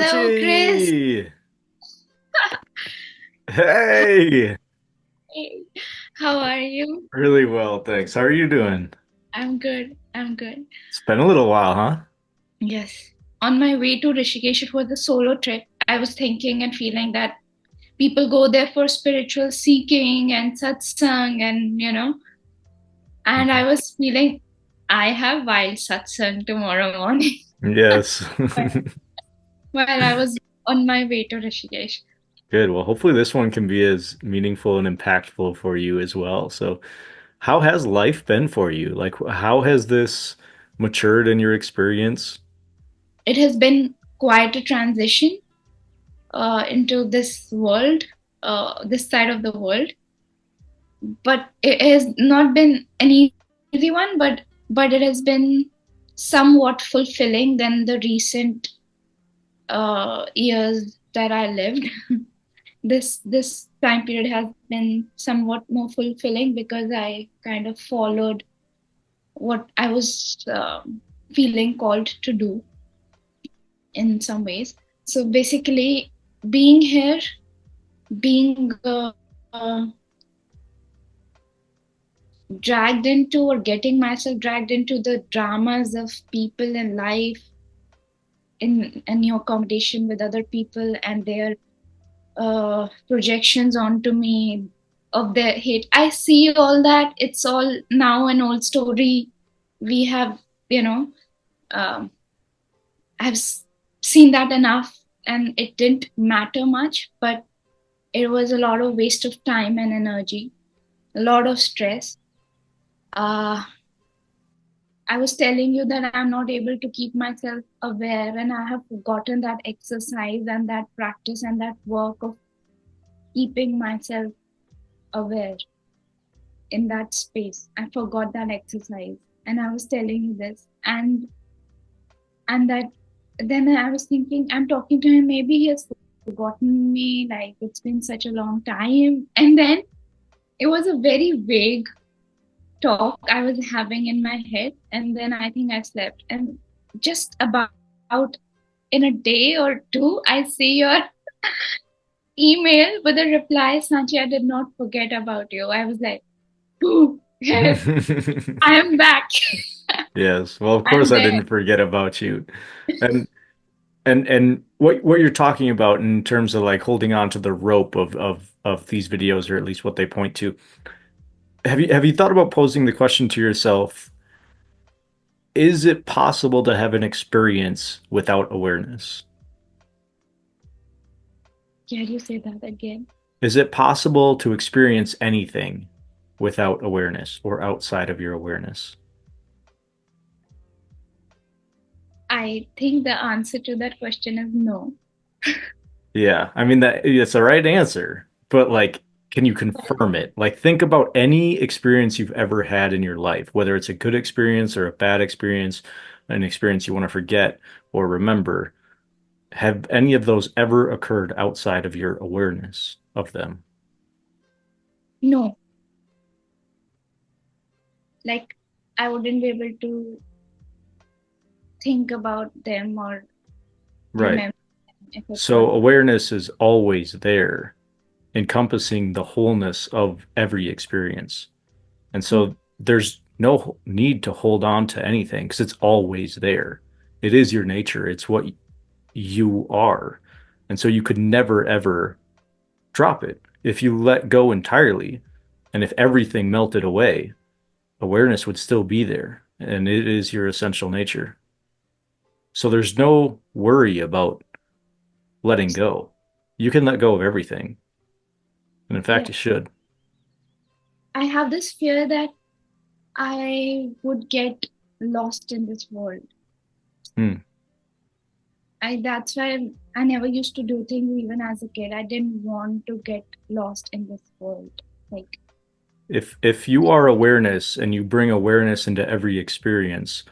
Hello, Chris. Sanchi! Hey! Hey, how are you? Really well, thanks. How are you doing? I'm good. I'm good. It's been a little while, huh? Yes. On my way to Rishikesh, it was a solo trip. I was thinking and feeling that people go there for spiritual seeking and satsang, and I Mhm. was feeling I have wild satsang tomorrow morning Yes. while I was on my way to Rishikesh. Good. Well, hopefully this one can be as meaningful and impactful for you as well. So, how has life been for you? Like, how has this matured in your experience? It has been quite a transition into this world, this side of the world. But it has not been an easy one, but it has been somewhat fulfilling than the recent years that I lived. This time period has been somewhat more fulfilling because I kind of followed what I was feeling called to do in some ways. So basically, being here, being dragged into or getting myself dragged into the dramas of people in life in your competition with other people and their projections onto me of their hate. I see all that. It's all now an old story. We have, you know, um, I've seen that enough, and it didn't matter much, but it was a lot of waste of time and energy, a lot of stress. Uh, I was telling you that I'm not able to keep myself aware, and I have forgotten that exercise and that practice and that work of keeping myself aware in that space. I forgot that exercise, and I was telling you this, and that then I was thinking, I'm talking to him, maybe he has forgotten me, like it's been such a long time, and then it was a very vague talk I was having in my head, and then I think I slept, and just about in a day or two, I see your email with a reply, Sanchi, I did not forget about you. I was like, ooh, yes, I am back. Yes. Well, of course I'm I there. didn't forget about you. And and what you're talking about in terms of like holding on to the rope of these videos, or at least what they point to. Have you thought about posing the question to yourself, is it possible to have an experience without awareness? Can you say that again? Is it possible to experience anything without awareness or outside of your awareness? I think the answer to that question is no. Yeah, I mean that's the right answer, but like, can you confirm it? Like, think about any experience you've ever had in your life, whether it's a good experience or a bad experience, an experience you want to forget or remember. Have any of those ever occurred outside of your awareness of them? No, like I wouldn't be able to think about them or Right. remember them if it So was. awareness is always there, encompassing the wholeness of every experience. And so there's no need to hold on to anything because it's always there. It is your nature, it's what you are. And so you could never, ever drop it. If you let go entirely and if everything melted away, awareness would still be there. And it is your essential nature. So there's no worry about letting go. You can let go of everything. And in Yeah, fact, you should. I have this fear that I would get lost in this world. Hmm. That's why I never used to do things even as a kid. I didn't want to get lost in this world. Like, If you are awareness and you bring awareness into every experience,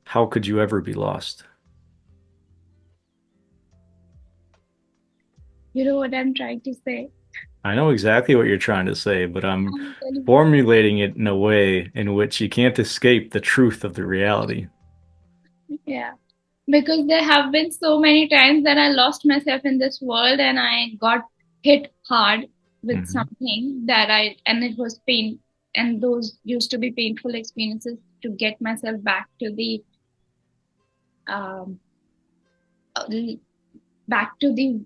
how could you ever be lost? you know what I'm trying to say? I know exactly what you're trying to say, but I'm I'm telling formulating it in a way in which you can't escape the truth of the reality. you. Yeah. because there have been so many times that I lost myself in this world and I got hit hard with Hmm. something and it was pain, and those used to be painful experiences to get myself back to the um, uh, back to the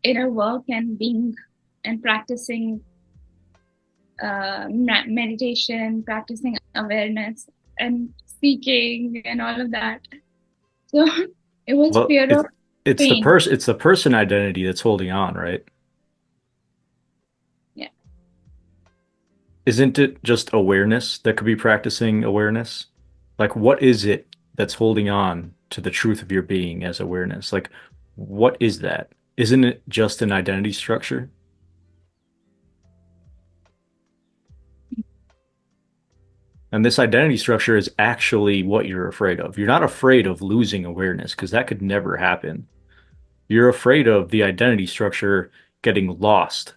inner work and being and practicing meditation, practicing awareness and seeking and all of that. So it was Well, fear of pain. it's the person identity that's holding on, right? Yeah. Isn't it just awareness that could be practicing awareness? Like, what is it that's holding on to the truth of your being as awareness? Like, what is that? Isn't it just an identity structure? And this identity structure is actually what you're afraid of. You're not afraid of losing awareness because that could never happen. You're afraid of the identity structure getting lost.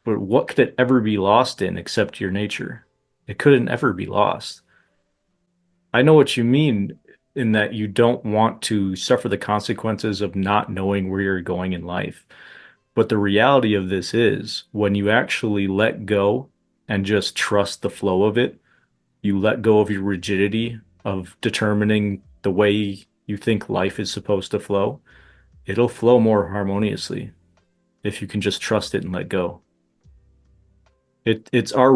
But what could it ever be lost in except your nature? It couldn't ever be lost. I know what you mean in that you don't want to suffer the consequences of not knowing where you're going in life. But the reality of this is when you actually let go and just trust the flow of it, you let go of your rigidity of determining the way you think life is supposed to flow, it'll flow more harmoniously if you can just trust it and let go. It's our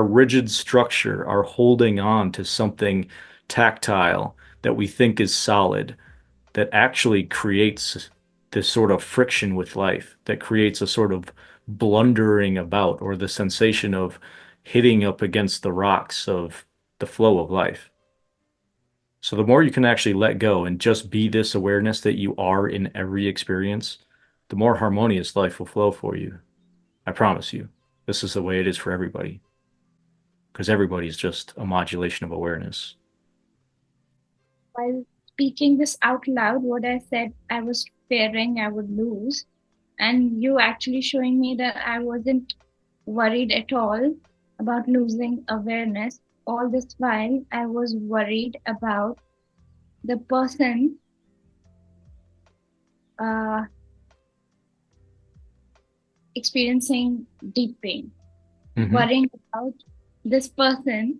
rigid structure, our holding on to something tactile that we think is solid that actually creates this sort of friction with life, that creates a sort of blundering about or the sensation of hitting up against the rocks of the flow of life. So the more you can actually let go and just be this awareness that you are in every experience, the more harmonious life will flow for you. I promise you. This is the way it is for everybody because everybody's just a modulation of awareness. While speaking this out loud, what I said I was fearing I would lose, and you actually showing me that I wasn't worried at all about losing awareness. All this while, I was worried about the person uh, experiencing deep pain, Mm-hmm. worrying about this person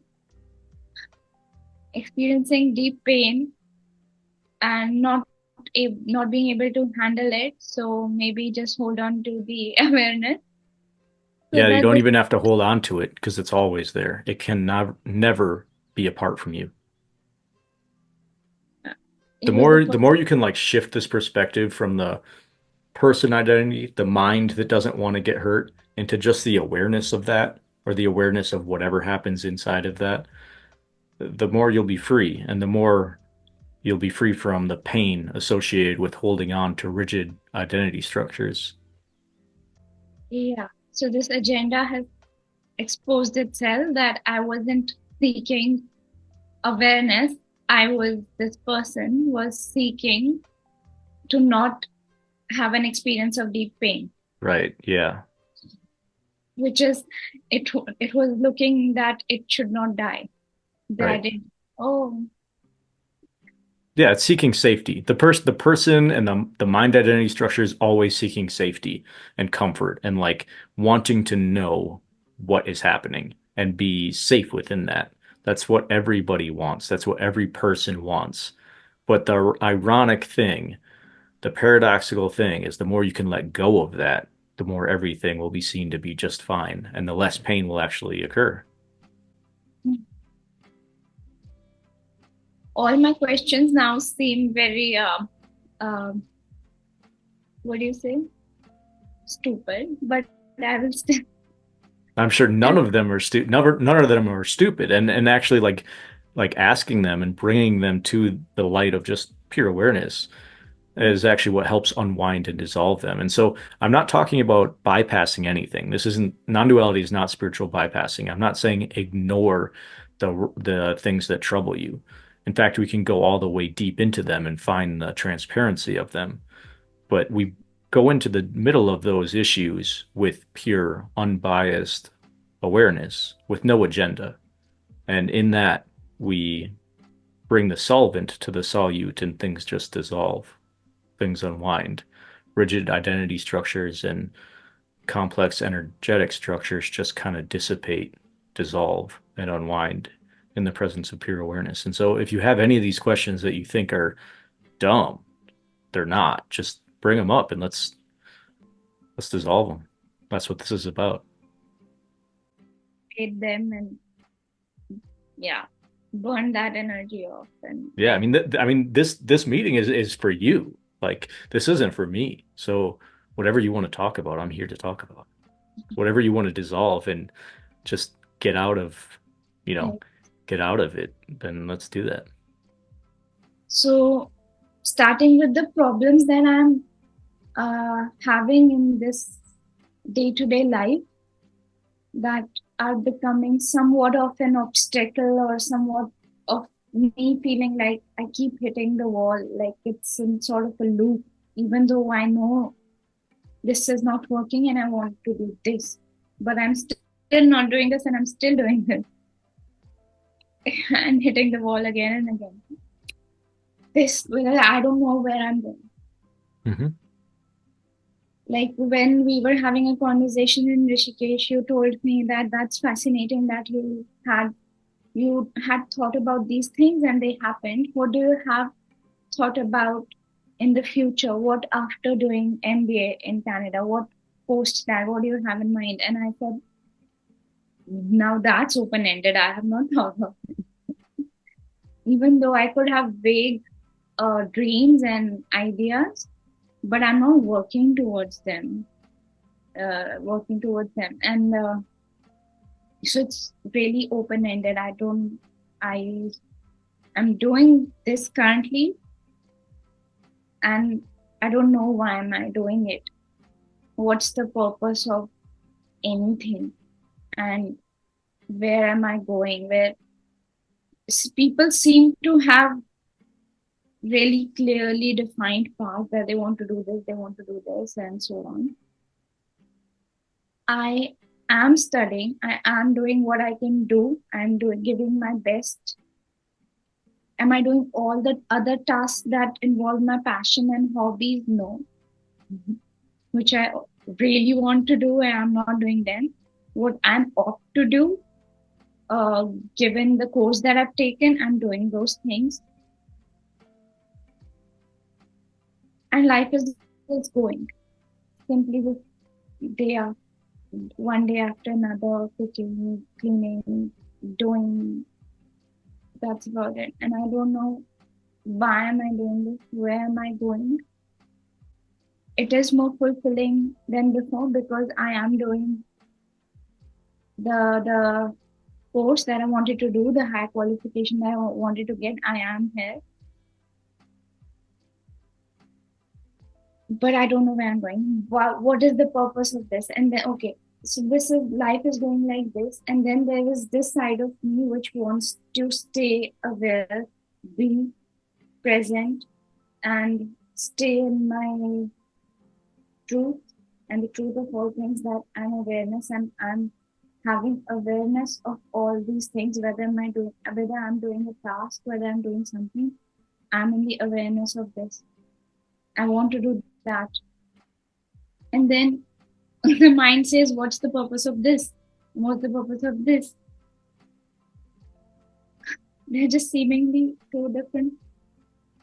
experiencing deep pain and not being able to handle it. So maybe just hold on to the awareness so Yeah, you that don't this even have to hold on to it because it's always there. It can never be apart from you. it was the The first. more you can like shift this perspective from the person identity, the mind that doesn't want to get hurt, into just the awareness of that or the awareness of whatever happens inside of that, the more you'll be free and the more you'll be free from the pain associated with holding on to rigid identity structures. Yeah. So this agenda has exposed itself that I wasn't seeking awareness. This person was seeking to not have an experience of deep pain, Right. Yeah. which is, it was looking that it should not die. Right. That it, oh, Yeah, it's seeking safety. The person and the mind identity structure is always seeking safety and comfort and like wanting to know what is happening and be safe within that. That's what everybody wants. That's what every person wants. But the ironic thing, the paradoxical thing is the more you can let go of that, the more everything will be seen to be just fine and the less pain will actually occur. all my questions now seem very, um, what do you say, stupid, but I will still. I'm sure none of them are none of them are stupid. And actually like asking them and bringing them to the light of just pure awareness is actually what helps unwind and dissolve them. And so I'm not talking about bypassing anything. This isn't non-duality is not spiritual bypassing. I'm not saying ignore the things that trouble you. In fact, we can go all the way deep into them and find the transparency of them. But we go into the middle of those issues with pure, unbiased awareness, with no agenda. And in that, we bring the solvent to the solute and things just dissolve, things unwind. Rigid identity structures and complex energetic structures just kind of dissipate, dissolve, and unwind in the presence of pure awareness. And so if you have any of these questions that you think are dumb, they're not. Just bring them up and let's dissolve them. That's what this is about. Hate them and yeah, burn that energy off and Yeah, I let. mean, I mean, this meeting is for you. Like, this isn't for me. So, whatever you want to talk about, I'm here to talk about. Whatever you want to dissolve and just get out of, you know, get out of it, then let's do that. So, starting with the problems that I'm having in this day-to-day life that are becoming somewhat of an obstacle or somewhat of me feeling like I keep hitting the wall, like it's in sort of a loop, even though I know this is not working and I want to do this, but I'm still not doing this and I'm still doing this and hitting the wall again and again. This, well, I don't know where I'm going. Mm-hmm. Like when we were having a conversation in Rishikesh, you told me that that's fascinating that you had thought about these things and they happened. What do you have thought about in the future? What after doing MBA in Canada? What post that? What do you have in mind? And I said, now that's open ended. I have not thought of it. Even though I could have vague dreams and ideas, but I'm not working towards them. And so it's really open ended. I am doing this currently, and I don't know why am I doing it. What's the purpose of anything, and where am I going? Where people seem to have really clearly defined path that they want to do this, they want to do this, and so on. I am studying. I am doing what I can do. I'm doing giving my best. Am I doing all the other tasks that involve my passion and hobbies? No. Which I really want to do and I'm not doing them. What I'm opt to do, uh, given the course that I've taken, I'm doing those things. And life is going simply with day after, one day after another, cooking, cleaning, doing. That's about it. And I don't know why am I doing this? Where am I going? It is more fulfilling than before because I am doing the course that I wanted to do, the high qualification that I wanted to get. I am here, but I don't know where I'm going. What is the purpose of this? And then okay, so this is life is going like this, and then there is this side of me which wants to stay aware, be present, and stay in my truth and the truth of all things that I'm awareness and I'm having awareness of all these things, whether I'm doing a task, whether I'm doing something, I'm in the awareness of this. I want to do that. And then the mind says, what's the purpose of this? What's the purpose of this? They're just seemingly two different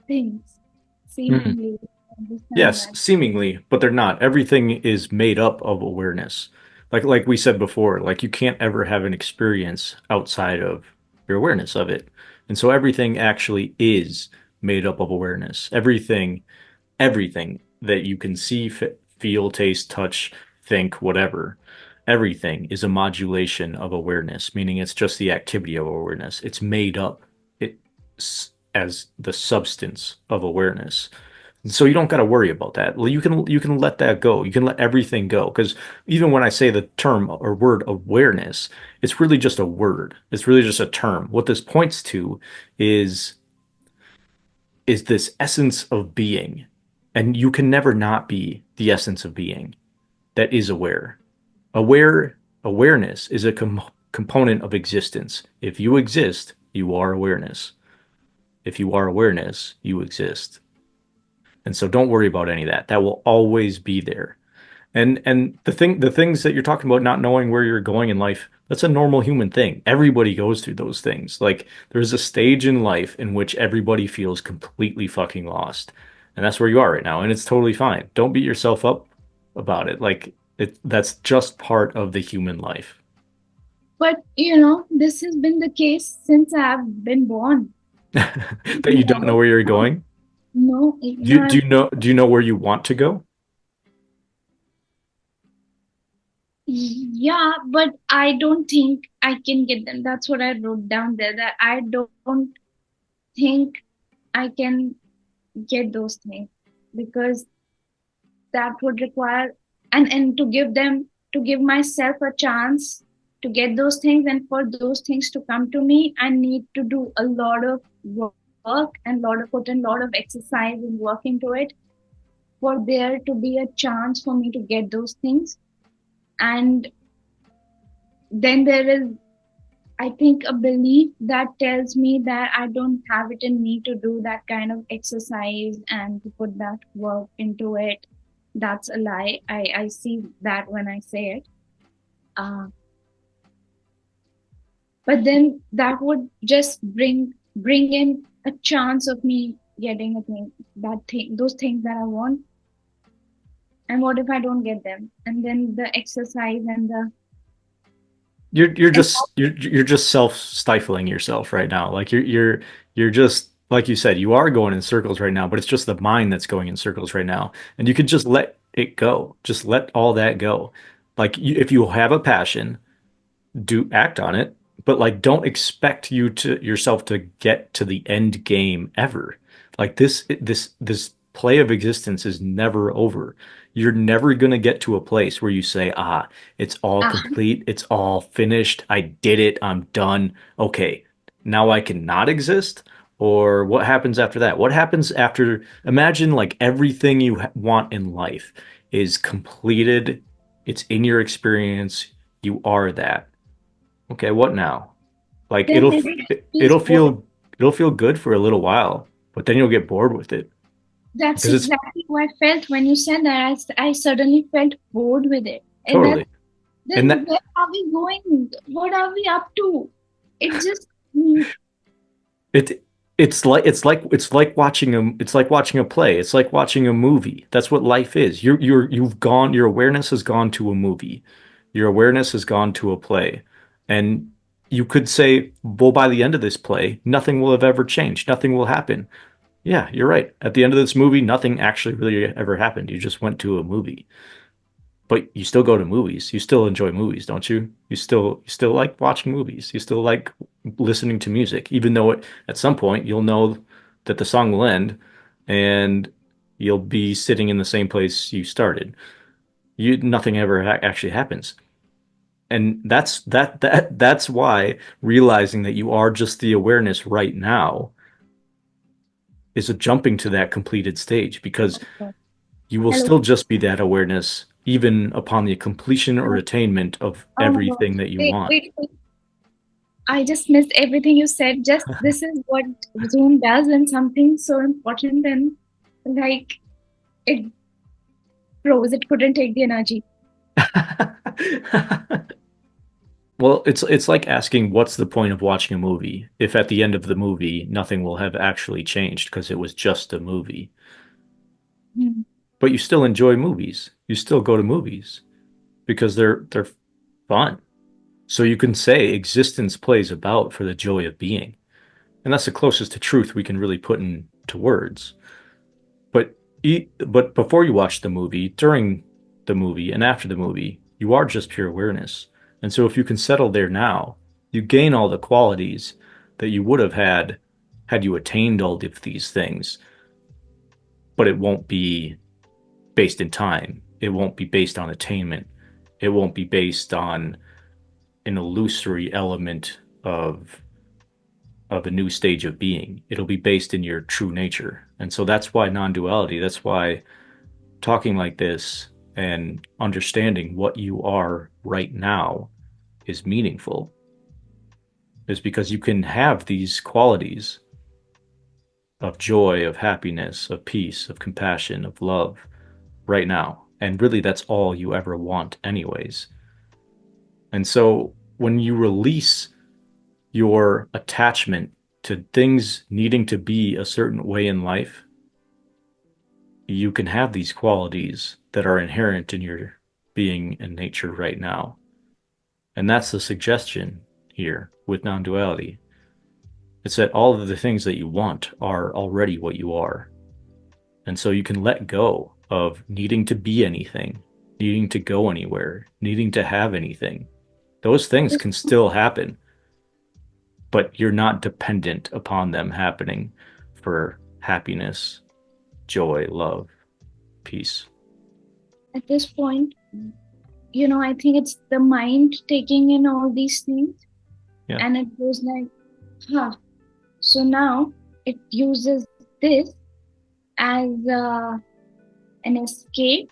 things. Mm. Seemingly, understand Yes, that. seemingly, but they're not. Everything is made up of awareness. Like we said before, like you can't ever have an experience outside of your awareness of it. And so everything actually is made up of awareness. Everything that you can see, feel, taste, touch, think, whatever, everything is a modulation of awareness, meaning it's just the activity of awareness. It's made up it, as the substance of awareness. So you don't got to worry about that. You can let that go. You can let everything go because even when I say the term or word awareness, it's really just a word. It's really just a term. What this points to is is this essence of being. And you can never not be the essence of being that is aware. Awareness is a component of existence. If you exist, you are awareness. If you are awareness, you exist. And so don't worry about any of that. That will always be there. And the things that you're talking about, not knowing where you're going in life, that's a normal human thing. Everybody goes through those things. Like there's a stage in life in which everybody feels completely fucking lost. And that's where you are right now. And it's totally fine. Don't beat yourself up about it. Like that's just part of the human life. But this has been the case since I've been born. That you don't know where you're going. No, Do you know where you want to go? yeah, but I don't think I can get them. That's what I wrote down there, that I don't think I can get those things, because that would require, and to give myself a chance to get those things, and for those things to come to me, I need to do a lot of work and put in a lot of exercise and work into it, for there to be a chance for me to get those things. And then there is, I think, a belief that tells me that I don't have it in me to do that kind of exercise and to put that work into it. That's a lie. I see that when I say it. Uh, but then that would just bring in a chance of me getting a thing, those things that I want. And what if I don't get them? And then the exercise and the and You're just self stifling yourself right now. Like you're just like you said, you are going in circles right now, but it's just the mind that's going in circles right now. And you could just let it go. Just let all that go. Like if you have a passion, do act on it, but like don't expect you to yourself to get to the end game ever. Like this play of existence is never over. You're never going to get to a place where you say, "Ah, it's all ah, complete, it's all finished. I did it. I'm done. Okay, now I can not exist." Or what happens after that? What happens after imagine like everything you want in life is completed. It's in your experience. You are that. Okay, what now? Like then it feels boring. it'll feel good for a little while, but then you'll get bored with it That's because it's exactly what I felt when you said that. I suddenly felt bored with it. And that, totally. And then that where are we going? What are we up to? It just, it it's like watching a play. It's like watching a movie. That's what life is. You've gone your awareness has gone to a movie. Your awareness has gone to a play. And you could say, well, by the end of this play, nothing will have ever changed. Nothing will happen. Yeah, you're right. At the end of this movie, nothing actually really ever happened. You just went to a movie. But you still go to movies. You still enjoy movies, don't you? You still like watching movies. You still like listening to music, even though at some point you'll know that the song will end and you'll be sitting in the same place you started. You nothing ever actually happens. And that's why realizing that you are just the awareness right now is a jumping to that completed stage because you will hello. still just be that awareness even upon the completion or attainment of Oh my God. everything that you Wait, want. wait, wait. I just missed everything you said. Just this is what Zoom does when something so important and like it froze. It couldn't take the energy. Well, it's like asking what's the point of watching a movie if at the end of the movie nothing will have actually changed because it was just a movie. Hmm. But you still enjoy movies. You still go to movies because they're fun. So you can say existence plays about for the joy of being. And that's the closest to truth we can really put into words. But but before you watch the movie, during the movie, and after the movie, you are just pure awareness. And so if you can settle there now, you gain all the qualities that you would have had you attained all of these things, but it won't be based in time. It won't be based on attainment. It won't be based on an illusory element of a new stage of being. It'll be based in your true nature. And so that's why non-duality, that's why talking like this and understanding what you are right now is meaningful, is because you can have these qualities of joy, of happiness, of peace, of compassion, of love right now. And really, that's all you ever want, anyways. And so when you release your attachment to things needing to be a certain way in life, you can have these qualities that are inherent in your being and nature right now. And that's the suggestion here with non duality. It's that all of the things that you want are already what you are. And so you can let go of needing to be anything, needing to go anywhere, needing to have anything. Those things can still happen, but you're not dependent upon them happening for happiness, joy, love, peace. At this point, I think it's the mind taking in all these things, Yeah. and it goes like, huh. So now it uses this as an escape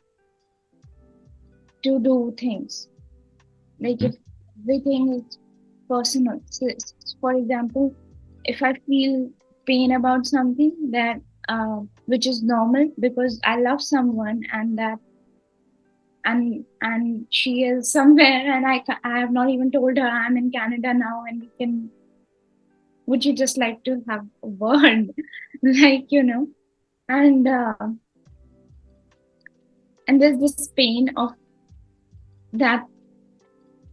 to do things. Like Mhm. if everything is personal. So, for example, if I feel pain about something that which is normal because I love someone and that and she is somewhere and I have not even told her I'm in Canada now and we can would you just like to have a word like and and there's this pain of that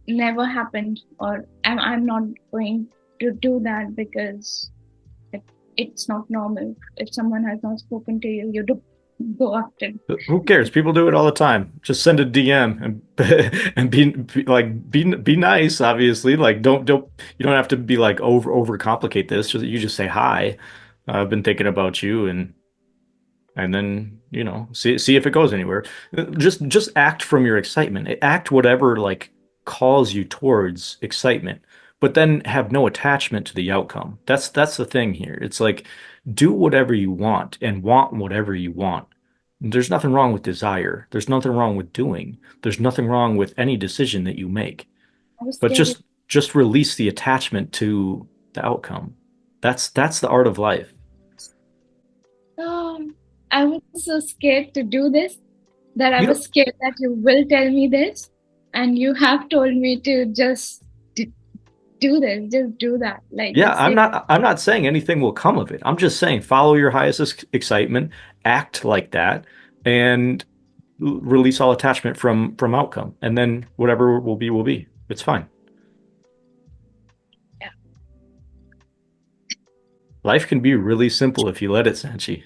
never happened or I'm not going to do that because it, it's not normal if someone has not spoken to you you don't go after. Who cares? People do it all the time. Just send a DM and and be nice, obviously. Like don't you don't have to be like overcomplicate this. Just you just say hi. I've been thinking about you and then see if it goes anywhere. Just act from your excitement. Act whatever like calls you towards excitement, but then have no attachment to the outcome. That's the thing here. It's like do whatever you want and want whatever you want. There's nothing wrong with desire. There's nothing wrong with doing. There's nothing wrong with any decision that you make. I was But scared. just release the attachment to the outcome. That's the art of life. um, I was so scared to do this that I You was don't scared that you will tell me this and you have told me to just do this just do that like Yeah, just say. I'm not saying anything will come of it. I'm just saying follow your highest excitement, act like that, and release all attachment from outcome. And then whatever will be will be. It's fine. Yeah. Life can be really simple if you let it, Sanchi.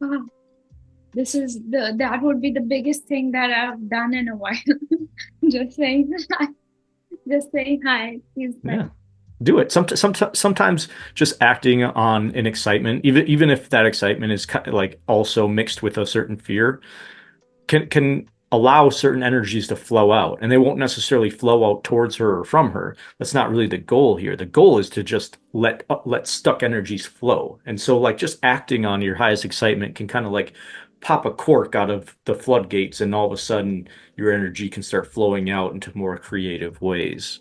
Wow. This is that would be the biggest thing that I've done in a while. Just saying hi. Just saying hi. He's Yeah. like, Do it. Sometimes just acting on an excitement, even if that excitement is like also mixed with a certain fear, can allow certain energies to flow out, and they won't necessarily flow out towards her or from her. That's not really the goal here. The goal is to just let stuck energies flow. And so, like, just acting on your highest excitement can kind of like pop a cork out of the floodgates, and all of a sudden, your energy can start flowing out into more creative ways.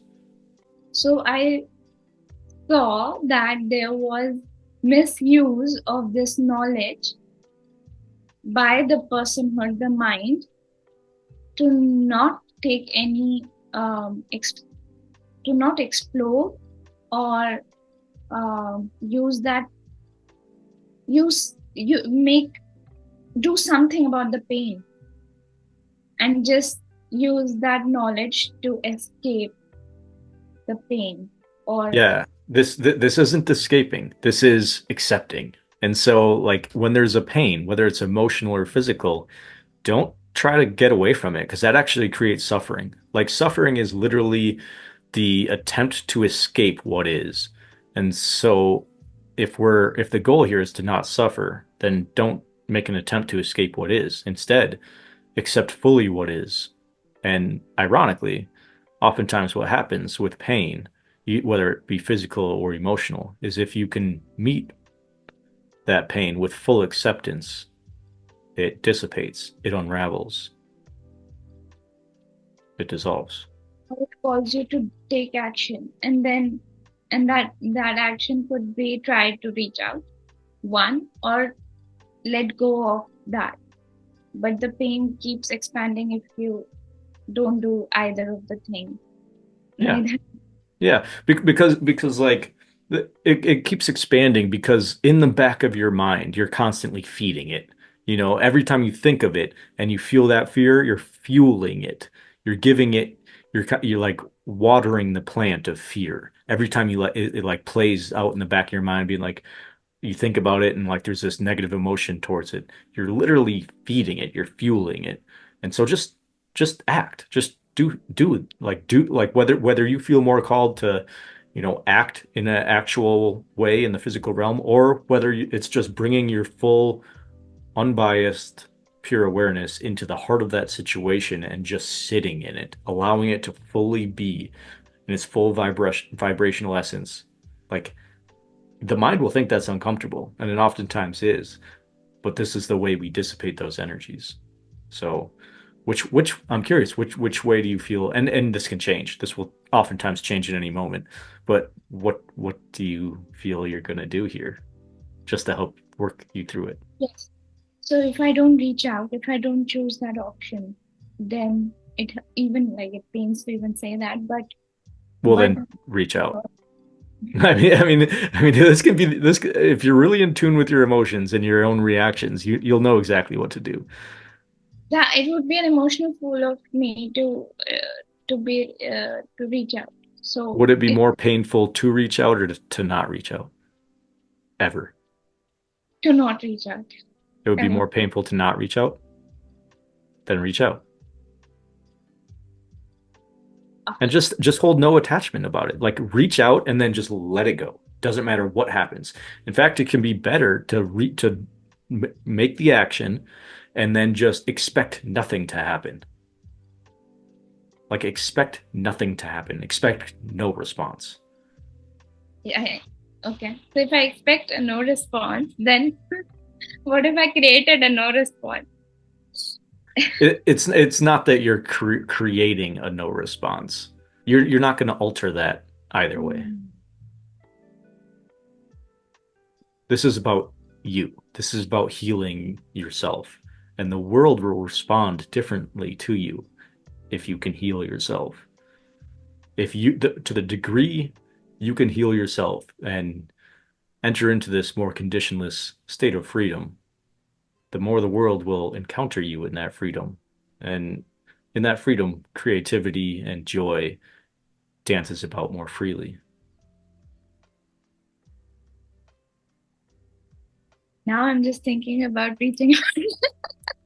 so I saw that there was misuse of this knowledge by the person or the mind to not take any to not explore or use that use you make do something about the pain and just use that knowledge to escape the pain or Yeah, this isn't escaping. This is accepting. And so, like, when there's a pain, whether it's emotional or physical, don't try to get away from it because that actually creates suffering. Like, suffering is literally the attempt to escape what is. And so, if the goal here is to not suffer, then don't make an attempt to escape what is. Instead, accept fully what is. And ironically, oftentimes what happens with pain, whether it be physical or emotional, is if you can meet that pain with full acceptance, it dissipates, it unravels, it dissolves. it calls you to take action and then And that action could be try to reach out, one, or let go of that. But the pain keeps expanding if you don't do either of the thing. Yeah. Neither. Yeah, because like it keeps expanding because in the back of your mind, you're constantly feeding it. You know, every time you think of it and you feel that fear, you're fueling it. You're giving it, you're like watering the plant of fear. Every time you let it like plays out in the back of your mind, being like, you think about it and like there's this negative emotion towards it. You're literally feeding it, you're fueling it. And so just act. Just do like whether you feel more called to, you know, act in an actual way in the physical realm or whether it's just bringing your full unbiased pure awareness into the heart of that situation and just sitting in it, allowing it to fully be in its full vibrational essence. Like the mind will think that's uncomfortable, and it oftentimes is, but this is the way we dissipate those energies. So, which I'm curious, which way do you feel? And this can change. This will oftentimes change at any moment. But what do you feel you're gonna do here, just to help work you through it? Yes. So if I don't reach out, if I don't choose that option, then it even like it pains to even say that, Well, but then reach out. I mean, this can be this. If you're really in tune with your emotions and your own reactions, you'll know exactly what to do. yeah, it would be an emotional fool of me to reach out. So Would it be it more painful to reach out or to not reach out ever? to not reach out It would be ever. more painful to not reach out than reach out. And Okay. just hold no attachment about it. Like reach out and then just let it go. Doesn't matter what happens. In fact, it can be better to make the action and then just expect nothing to happen. Like expect nothing to happen. Expect no response. Yeah. Okay. So if I expect a no response, then what if I created a no response? It's not that you're creating a no response. You're not going to alter that either way. Mm. This is about you. This is about healing yourself. And the world will respond differently to you if you can heal yourself. If you, to the degree you can heal yourself and enter into this more conditionless state of freedom, the more the world will encounter you in that freedom. And in that freedom, creativity and joy dances about more freely. Now I'm just thinking about reaching out.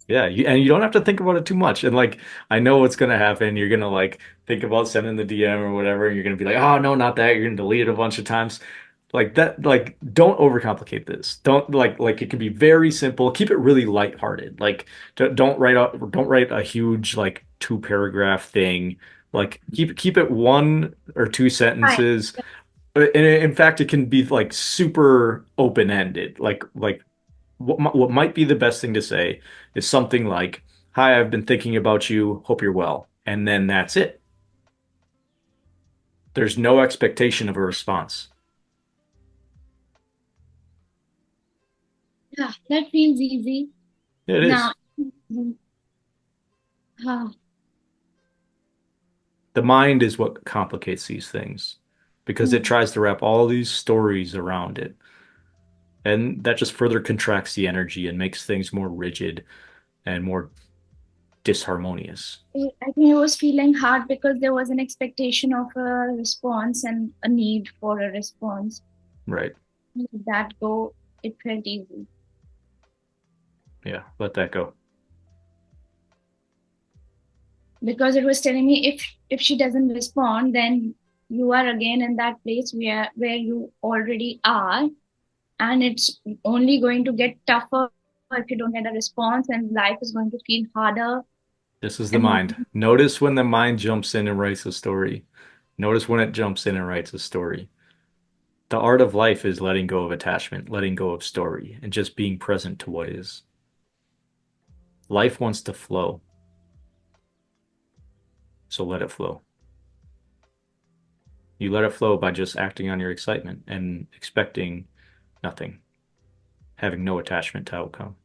Yeah, and you don't have to think about it too much. And like, I know what's gonna happen. You're gonna like think about sending the DM or whatever, and you're gonna be like, oh no, not that. You're gonna delete it a bunch of times. Like that, like don't overcomplicate this. Don't like it can be very simple. Keep it really lighthearted. Like don't write a huge like 2 paragraph thing. Like keep it one or two Fine. sentences. And in fact, it can be like super open-ended. Like what might be the best thing to say is something like, "Hi, I've been thinking about you. Hope you're well." And then that's it. There's no expectation of a response. Yeah, that feels easy. It Now, is. ah, The mind is what complicates these things because it mm, tries to wrap all these stories around it. And that just further contracts the energy and makes things more rigid and more disharmonious. I think it was feeling hard because there was an expectation of a response and a need for a response. Right. Let that go, it felt easy. Yeah. Let that go. Because it was telling me if she doesn't respond, then you are again in that place where you already are, and it's only going to get tougher if you don't get a response, and life is going to feel harder. This is the And mind. Notice when the mind jumps in and writes a story. Notice when it jumps in and writes a story. The art of life is letting go of attachment, letting go of story, and just being present to what is. Life wants to flow, so let it flow. You let it flow by just acting on your excitement and expecting nothing, having no attachment to outcome.